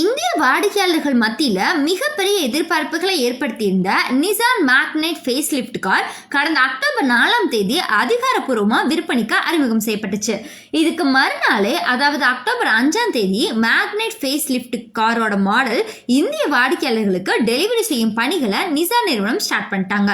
இந்திய வாடிக்கையாளர்கள் மத்தியில மிகப்பெரிய எதிர்பார்ப்புகளை ஏற்படுத்தியிருந்த Nissan Magnite facelift car கடந்த அக்டோபர் 4ஆம் தேதி அதிகாரப்பூர்வமா விற்பனைக்கு அறிமுகம் செய்யப்பட்டுச்சு. இதுக்கு மறுநாளே, அதாவது அக்டோபர் 5ஆம் தேதி மேக்னைட் ஃபேஸ் லிஃப்ட் காரோட மாடல் இந்திய வாடிக்கையாளர்களுக்கு டெலிவரி செய்யும் பணிகளை நிசான் நிறுவனம் ஸ்டார்ட் பண்ணிட்டாங்க.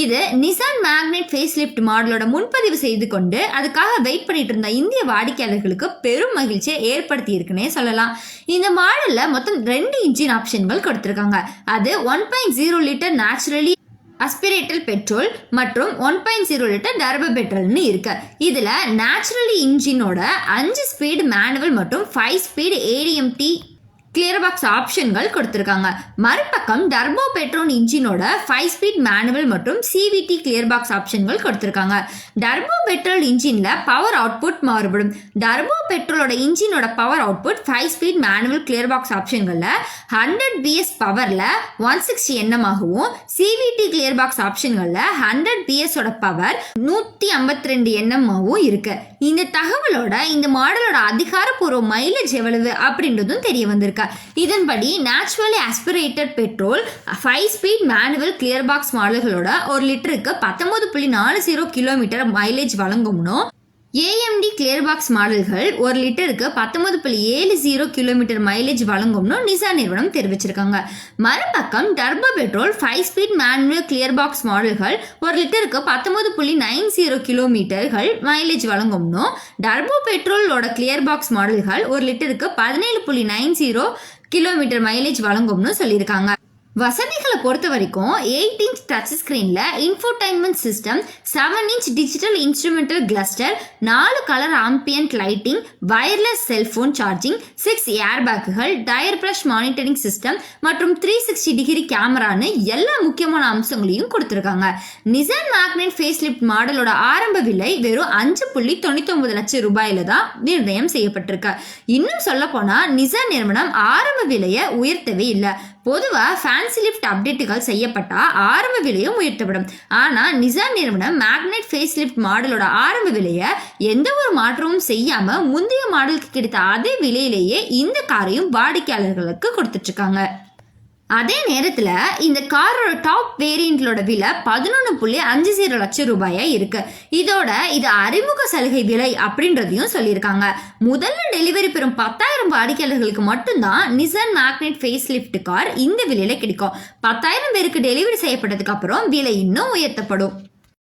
இது நிசான் மேக்னைட் ஃபேஸ் லிஃப்ட் மாடலோட முன்பதிவு செய்து கொண்டு அதுக்காக வெயிட் பண்ணிட்டு இருந்த இந்திய வாடிக்கையாளர்களுக்கு பெரும் மகிழ்ச்சியை ஏற்படுத்தி இருக்குன்னே சொல்லலாம். இந்த மாடல்ல மொத்தம் 2 இன்ஜின் ஆப்ஷன்கள் கொடுத்திருக்காங்க. அது 1.0 லிட்டர் நேச்சுரலி அஸ்பிரேட்டட் பெட்ரோல் மற்றும் 1.0 லிட்டர் டர்போ பெட்ரோல்னு இருக்கு. இதுல நேச்சுரலி இன்ஜினோட 5 ஸ்பீடு மேனுவல் மற்றும் 5 ஸ்பீடு ADMT கிளியர் பாக்ஸ் ஆப்ஷன்கள் கொடுத்திருக்காங்க. மறுபக்கம் டர்போ பெட்ரோல் இன்ஜினோட 5 ஸ்பீட் மேனுவல் மற்றும் CVT கிளியர் பாக்ஸ் ஆப்ஷன்கள் கொடுத்திருக்காங்க. டர்போ பெட்ரோல் இன்ஜின்ல பவர் அவுட்புட் மாறுபடும். டர்போ பெட்ரோலோட இன்ஜினோட power output 5 speed manual gear box ஆப்ஷன்கள்ல 100 BS பவர்ல 160 Nm ஆகவும், CVT கிளியர் பாக்ஸ் ஆப்ஷன்கள்ல 100 BS ஓட பவர் 152 Nm ஆகவும் இருக்கு. இந்த தகவலோட இந்த மாடலோட அதிகாரப்பூர்வ மைலேஜ் எவ்வளவு அப்படின்றதும் தெரிய வந்திருக்கு. இதன்படி naturally aspirated petrol 5 speed manual gear box மாடல்களோட 1 லிட்டருக்கு 19.40 கிலோமீட்டர் மைலேஜ் வழங்கும்னு, AMD கிளியர் பாக்ஸ் மாடல்கள் 1 லிட்டருக்கு 19.70 கிலோமீட்டர் மைலேஜ் வழங்கும்னு நிசான் நிறுவனம் தெரிவிச்சிருக்காங்க. மறுபக்கம் turbo petrol 5 speed manual gear box மாடல்கள் 1 லிட்டருக்கு 19.90 கிலோமீட்டர்கள் மைலேஜ் வழங்கும்னு, டர்போ பெட்ரோலோட கிளியர் பாக்ஸ் மாடல்கள் 1 லிட்டருக்கு 17.90 கிலோமீட்டர் மைலேஜ் வழங்கும்னு சொல்லியிருக்காங்க. வசதிகளை பொறுத்த வரைக்கும் 8 இன்ச் டச் ஸ்கிரீன்ல infotainment system, 7 inch digital instrumental cluster, 4 colour ambient lighting, wireless cellphone charging, 6 ஏர்பேக்குகள், டயர் பிரஷ் மானிட்டரிங் சிஸ்டம் மற்றும் 360 டிகிரி கேமரான்னு எல்லா முக்கியமான அம்சங்களையும் கொடுத்திருக்காங்க. நிசான் மேக்னைட் ஃபேஸ் லிஃப்ட் மாடலோட ஆரம்ப விலை வெறும் 5.99 லட்சம் ரூபாயில தான் நிர்ணயம் செய்யப்பட்டிருக்கு. இன்னும் சொல்ல போனா நிசான் நிறுவனம் ஆரம்ப விலையை உயர்த்தவே இல்லை. பொதுவா ஃபேன்சி லிஃப்ட் அப்டேட்டுகள் செய்யப்பட்டா ஆரம்ப விலையும் உயர்த்தப்படும். ஆனா நிசான் நிறுவனம் மேக்னைட் ஃபேஸ் லிஃப்ட் மாடலோட ஆரம்ப விலையை எந்த ஒரு மாற்றமும் செய்யாம முந்தைய மாடலுக்கு கிடைத்த அதே விலையிலேயே இந்த காரையும் வாடிக்கையாளர்களுக்கு கொடுத்துட்டு இருக்காங்க. அதே நேரத்துல இந்த காரோட டாப் வேரியன்ட்லோட விலை 11.50 லட்சம் ரூபாயா இருக்கு. இது அறிமுக சலுகை விலை அப்படின்றதையும் சொல்லியிருக்காங்க. முதல்ல டெலிவரி பெறும் 10,000 வாடிக்கையாளர்களுக்கு மட்டும்தான் Nissan Magnite facelift car இந்த விலையில கிடைக்கும். 10,000 பேருக்கு டெலிவரி செய்யப்பட்டதுக்கு அப்புறம் விலை இன்னும் உயர்த்தப்படும்.